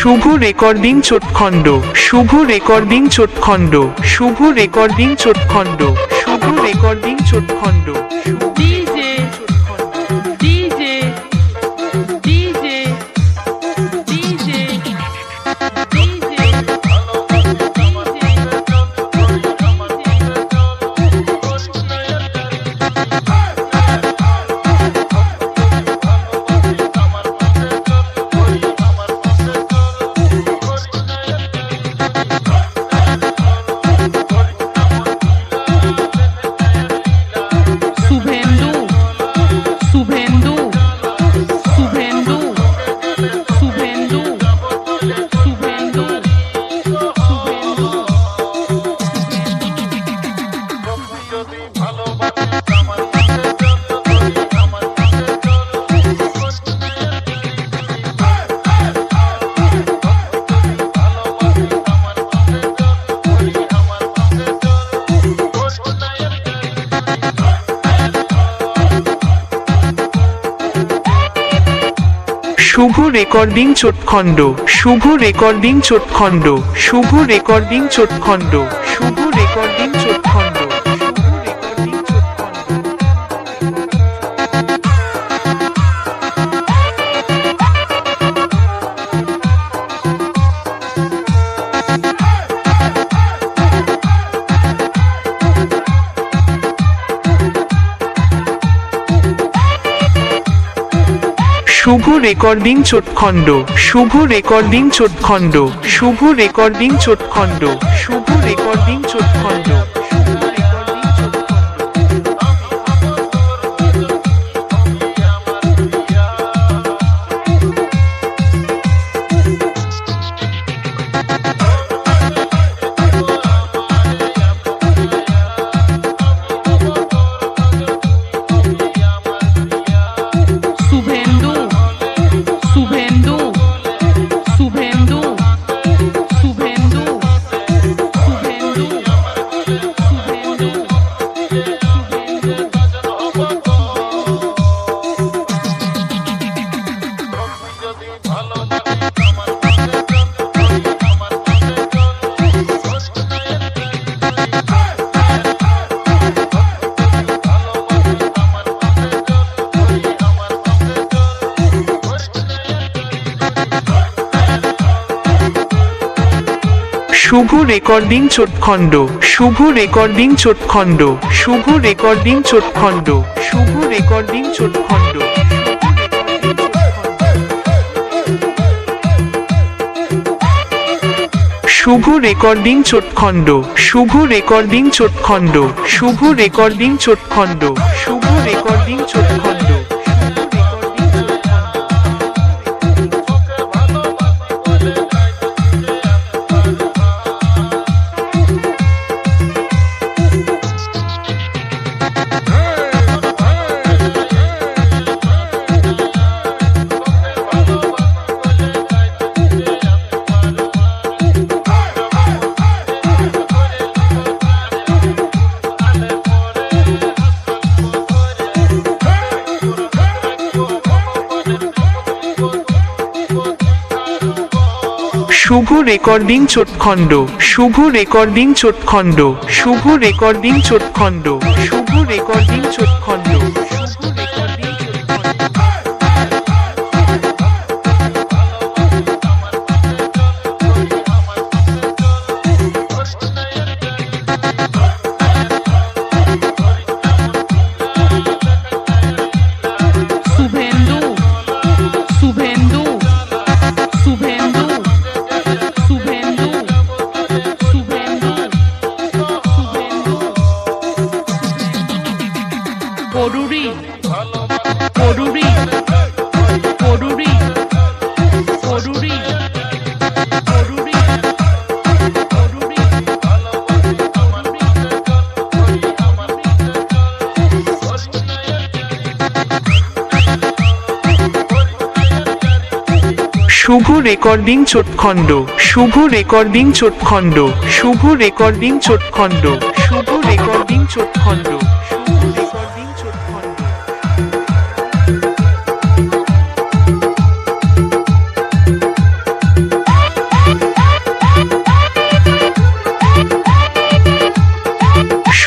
শুভ recording চোটখণ্ড, Shubho recording চোটখণ্ড, Shubho recording চোটখণ্ড, শুভ রেকর্ডিং চোটখণ্ড। DJ DJ DJ DJ DJ Shubhendu Shubhendu Shubhendu Shubhendu Shubhendu Shubhendu Shubho recording চোটখণ্ড, শুভ রেকর্ডিং চোটখণ্ড, শুভ রেকর্ডিং চোটখণ্ড, শুভ রেকর্ডিং চোটখণ্ড, শুভ রেকর্ডিং চোটখণ্ড। শুভ রেকর্ডিং চোটখণ্ড, শুভ রেকর্ডিং চোটখণ্ড, শুভ রেকর্ডিং চোটখণ্ড, শুভ রেকর্ডিং চোটখণ্ড, শুভ রেকর্ডিং চোটখণ্ড। শুভেন্দু শুভেন্দু শুভেন্দু শুভেন্দু শুভেন্দু শুভেন্দু শুভ রেকর্ডিং চোটখণ্ড, শুভ রেকর্ডিং চোটখণ্ড, শুভ রেকর্ডিং চোটখণ্ড, শুভ রেকর্ডিং চোটখণ্ড। শুভ রেকর্ডিং চোটখণ্ড, শুভ রেকর্ডিং চোটখণ্ড, শুভ রেকর্ডিং চোটখণ্ড, শুভ রেকর্ডিং চোটখণ্ড। শুভ রেকর্ডিং চোটখণ্ড, শুভ রেকর্ডিং চোটখণ্ড, শুভ রেকর্ডিং চোটখণ্ড, শুভ রেকর্ডিং চোটখণ্ড, শুভ রেকর্ডিং চোটখণ্ড। শুভেন্দু শুভেন্দু শুভেন্দু শুভেন্দু শুভেন্দু শুভেন্দু পড়ুরি পড়ুরি পড়ুরি পড়ুরি পড়ুরি পড়ুরি শুভ রেকর্ডিং চোটখণ্ড, শুভ রেকর্ডিং চোটখণ্ড, শুভ রেকর্ডিং চোটখণ্ড, শুভ রেকর্ডিং চোটখণ্ড, শুভ রেকর্ডিং চোটখণ্ড।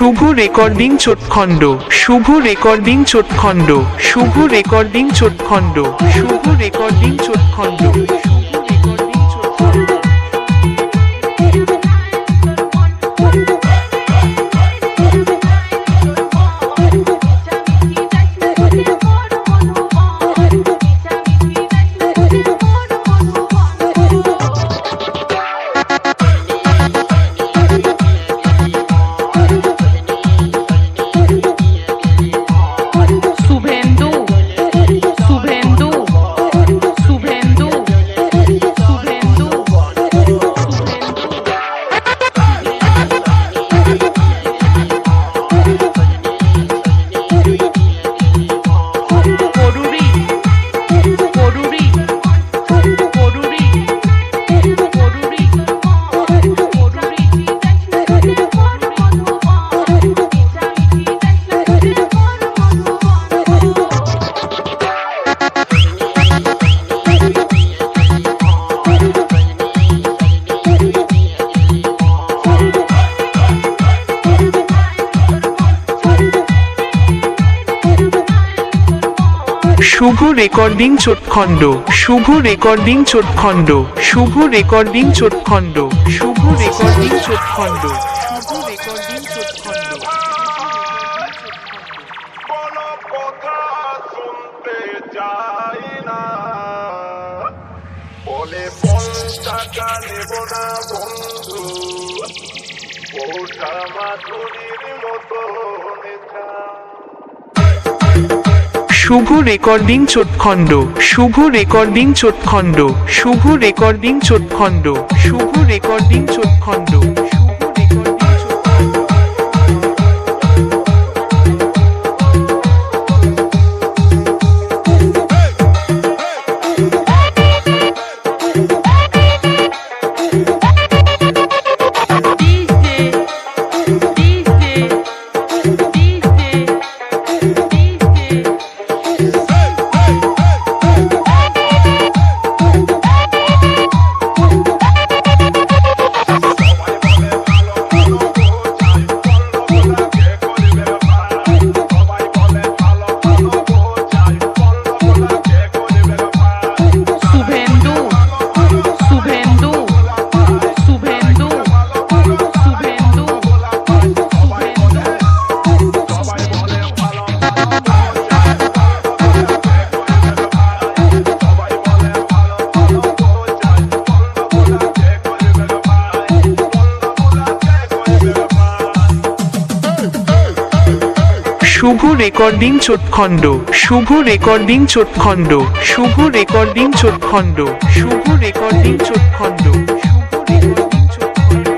শুভ রেকর্ডিং চোটখণ্ড শুভ রেকর্ডিং চোটখণ্ড শুভ রেকর্ডিং চোটখণ্ড শুভ রেকর্ডিং চোটখণ্ড শুভ রেকর্ডিং চোটখণ্ড শুভ রেকর্ডিং চোটখণ্ড শুভ রেকর্ডিং চোটখণ্ড শুভ রেকর্ডিং চোটখণ্ড শুভ রেকর্ডিং চোটখণ্ড কোনো কথা শুনতে চাই না বলে 50 টাকা নেব না বন্ধু ওটা মাধুরীর মতো নেশা শুভ রেকর্ডিং চোটখণ্ড শুভ রেকর্ডিং চোটখণ্ড শুভ রেকর্ডিং চোটখণ্ড শুভ রেকর্ডিং চোটখণ্ড শুভ রেকর্ডিং চোটখণ্ড শুভ রেকর্ডিং চোটখণ্ড শুভ রেকর্ডিং চোটখণ্ড শুভ রেকর্ডিং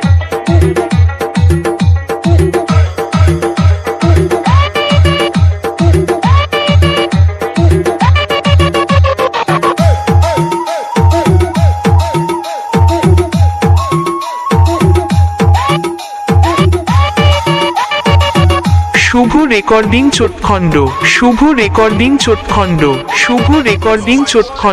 চোটখণ্ড শুভ রেকর্ডিং চোটখণ্ড শুভ রেকর্ডিং চোটখণ্ড শুভ রেকর্ডিং চোটখণ্ড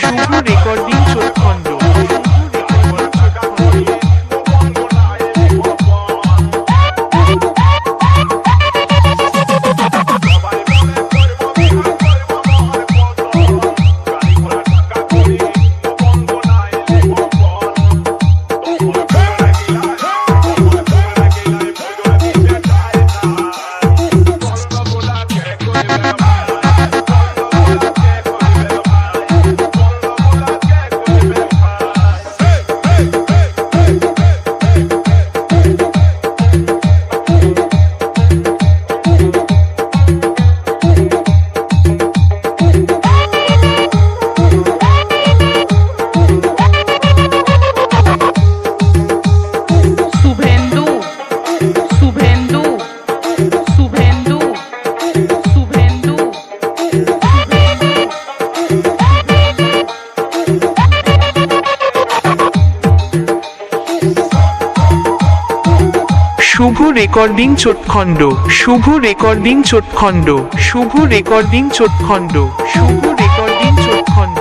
শুভ রেকর্ডিং চোটখণ্ড শুভ রেকর্ডিং চোটখণ্ড শুভ রেকর্ডিং চোটখণ্ড শুভ রেকর্ডিং চোটখণ্ড শুভ রেকর্ডিং চোটখণ্ড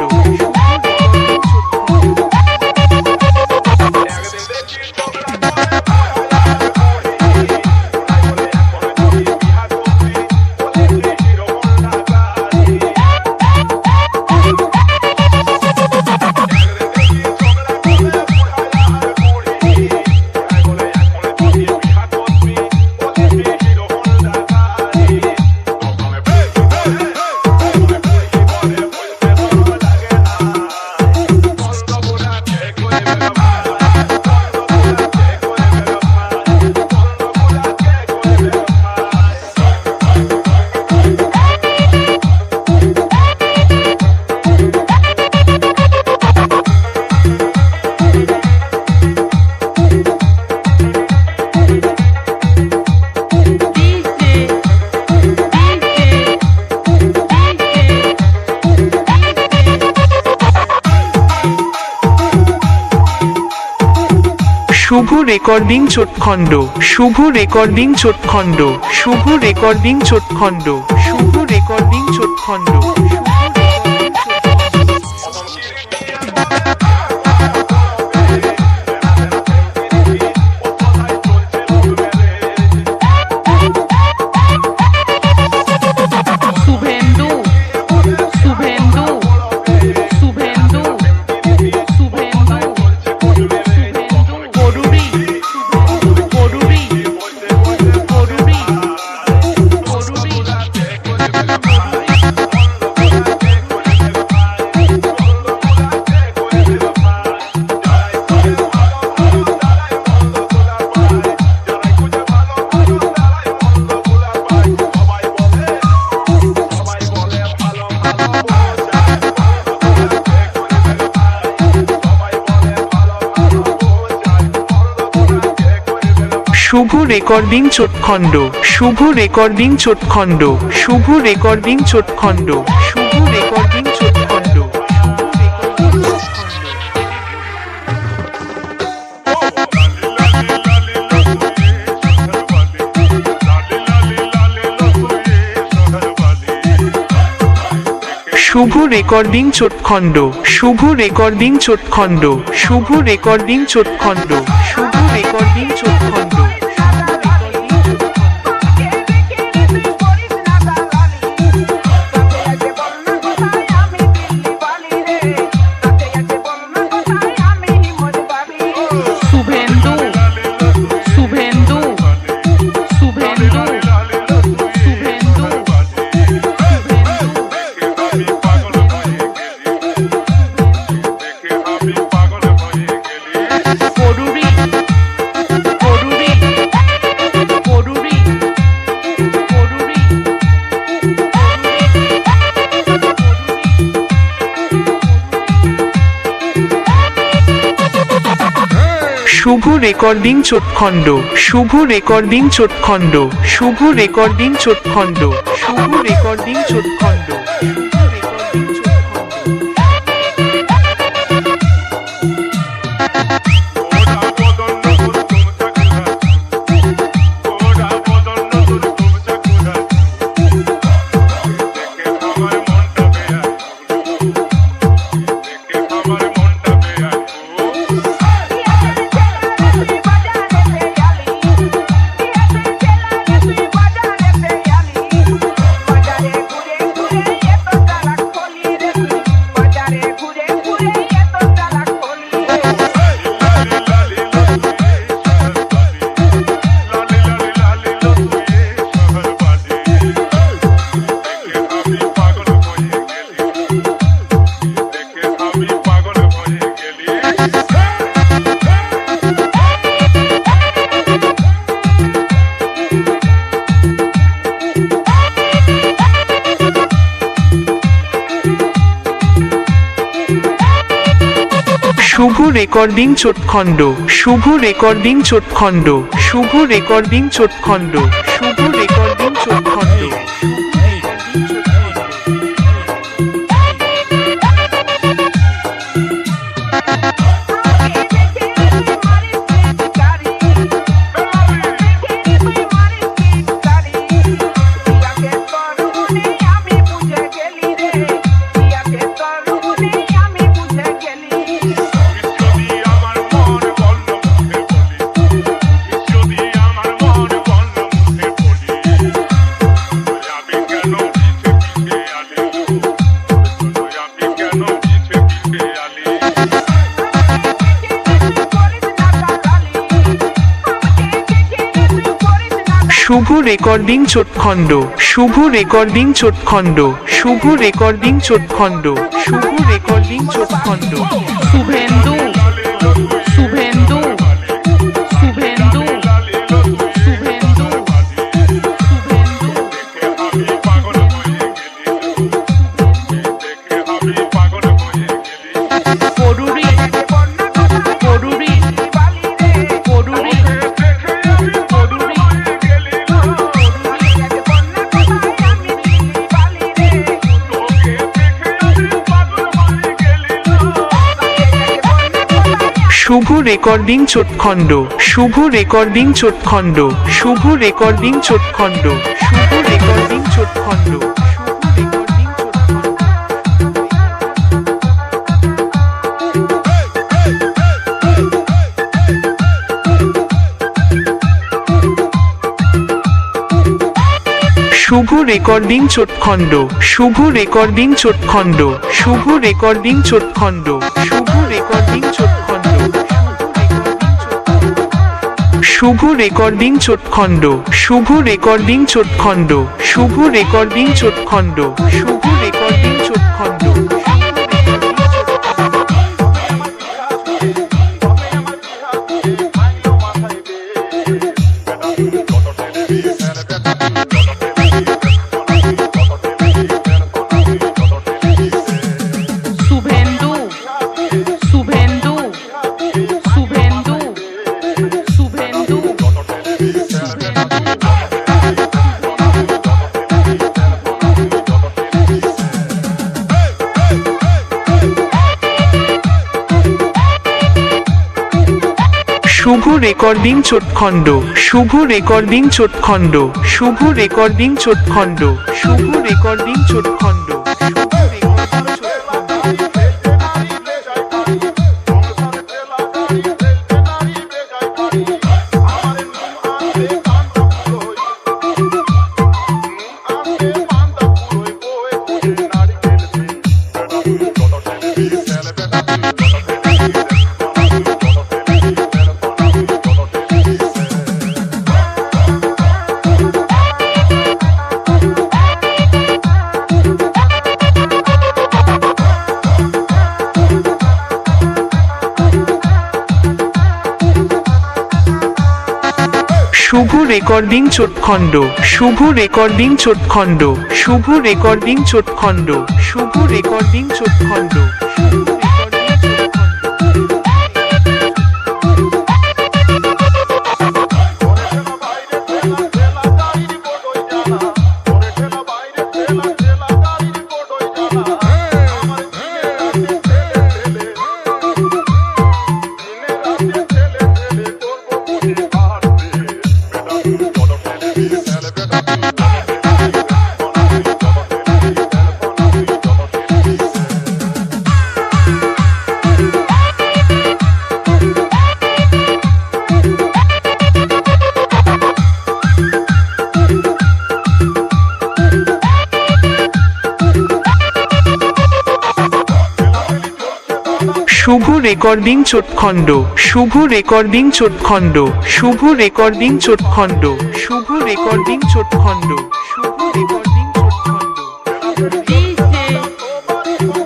রেকর্ডিং চোটখণ্ড শুভ রেকর্ডিং চোটখণ্ড শুভ রেকর্ডিং চোটখণ্ড শুভ রেকর্ডিং চোটখণ্ড শুভেন্দু শুভেন্দু শুভেন্দু শুভেন্দু করুরি করুরি করুরি করুরি শুভ রেকর্ডিং চোটখণ্ড শুভ রেকর্ডিং চোটখণ্ড শুভ রেকর্ডিং চোটখণ্ড শুভ রেকর্ডিং চোটখণ্ড শুভ রেকর্ডিং চোটখণ্ড শুভ রেকর্ডিং চোটখণ্ড শুভ রেকর্ডিং চোটখণ্ড শুভ রেকর্ডিং চোটখণ্ড শুভেন্দু শুভেন্দু শুভেন্দু শুভেন্দু করুরি করুরি করুরি করুরি শুভ রেকর্ডিং চোটখণ্ড শুভ রেকর্ডিং চোটখণ্ড শুভ রেকর্ডিং চোটখণ্ড শুভ রেকর্ডিং চোটখণ্ড শুভ রেকর্ডিং চোটখণ্ড শুভ রেকর্ডিং চোটখণ্ড শুভ রেকর্ডিং চোটখণ্ড শুভ রেকর্ডিং চোটখণ্ড শুভ রেকর্ডিং চোটখণ্ড শুভ রেকর্ডিং চোটখণ্ড শুভ রেকর্ডিং চোটখণ্ড শুভ রেকর্ডিং চোটখণ্ড শুভেন্দু শুভেন্দু শুভেন্দু শুভেন্দু করুরি করুরি করুরি করুরি শুভ রেকর্ডিং চোটখণ্ড শুভ রেকর্ডিং চোটখণ্ড শুভ রেকর্ডিং চোটখণ্ড শুভ রেকর্ডিং চোটখণ্ড শুভ রেকর্ডিং চোটখণ্ড শুভ রেকর্ডিং চোটখণ্ড শুভ রেকর্ডিং চোটখণ্ড শুভ রেকর্ডিং চোটখণ্ড শুভ রেকর্ডিং চোটখণ্ড শুভ রেকর্ডিং চোটখণ্ড শুভ রেকর্ডিং চোটখণ্ড শুভ রেকর্ডিং চোটখণ্ড শুভেন্দু শুভেন্দু শুভেন্দু শুভেন্দু শুভ রেকর্ডিং চোটখণ্ড শুভ রেকর্ডিং চোটখণ্ড শুভ রেকর্ডিং চোটখণ্ড শুভ রেকর্ডিং চোটখণ্ড শুভ রেকর্ডিং চোটখণ্ড শুভ রেকর্ডিং চোটখণ্ড শুভ রেকর্ডিং চোটখণ্ড শুভ রেকর্ডিং চোটখণ্ড শুভ রেকর্ডিং চোটখণ্ড শুভ রেকর্ডিং চোটখণ্ড শুভ রেকর্ডিং চোটখণ্ড শুভ রেকর্ডিং চোটখণ্ড শুভ রেকর্ডিং চোটখণ্ড DJ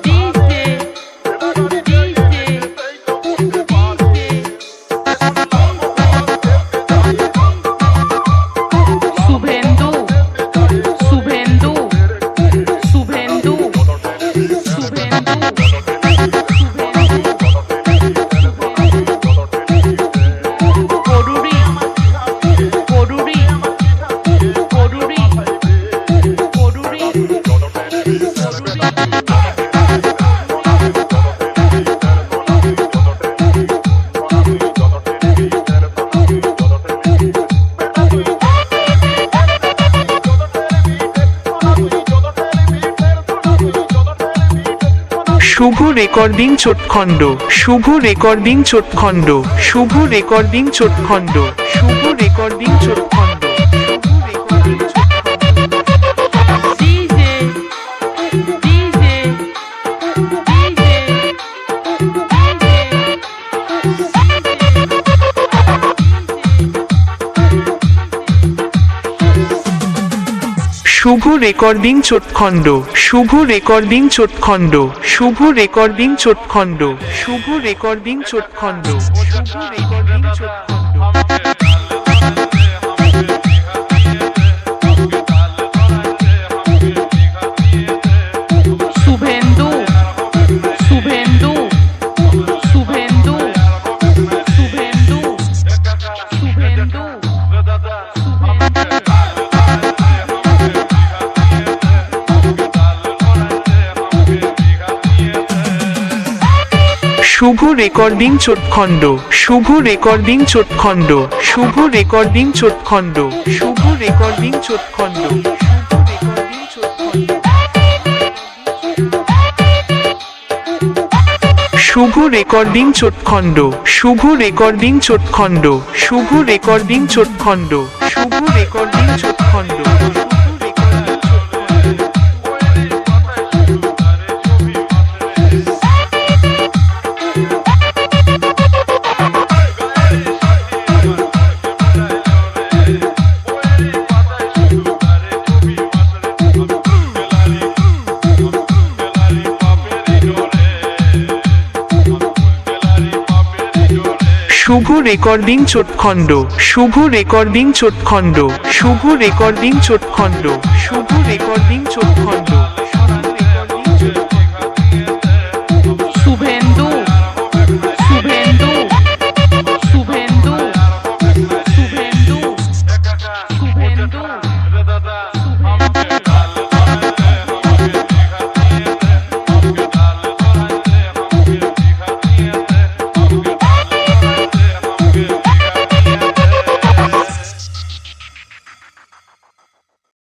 DJ DJ Shubhendu Shubhendu Shubhendu Shubhendu করুরি করুরি করুরি করুরি শুভ রেকর্ডিং চোটখণ্ড শুভ রেকর্ডিং চোটখণ্ড শুভ রেকর্ডিং চোটখণ্ড শুভ রেকর্ডিং চোটখণ্ড শুভ রেকর্ডিং চোটখণ্ড DJ DJ DJ Shubho recording চোটখণ্ড শুভ রেকর্ডিং চোটখণ্ড শুভ রেকর্ডিং চোটখণ্ড শুভ রেকর্ডিং চোটখণ্ড শুভ রেকর্ডিং চোটখণ্ড শুভেন্দু শুভেন্দু শুভেন্দু শুভেন্দু শুভেন্দু শুভ রেকর্ডিং চোটখণ্ড শুভ রেকর্ডিং চোটখণ্ড শুভ রেকর্ডিং চোটখণ্ড শুভ রেকর্ডিং চোটখণ্ড শুভ রেকর্ডিং চোটখণ্ড শুভ রেকর্ডিং চোটখণ্ড শুভ রেকর্ডিং চোটখণ্ড শুভ রেকর্ডিং চোটখণ্ড শুভ রেকর্ডিং চোটখণ্ড শুভ রেকর্ডিং চোটখণ্ড শুভ রেকর্ডিং চোটখণ্ড শুভ রেকর্ডিং চোটখণ্ড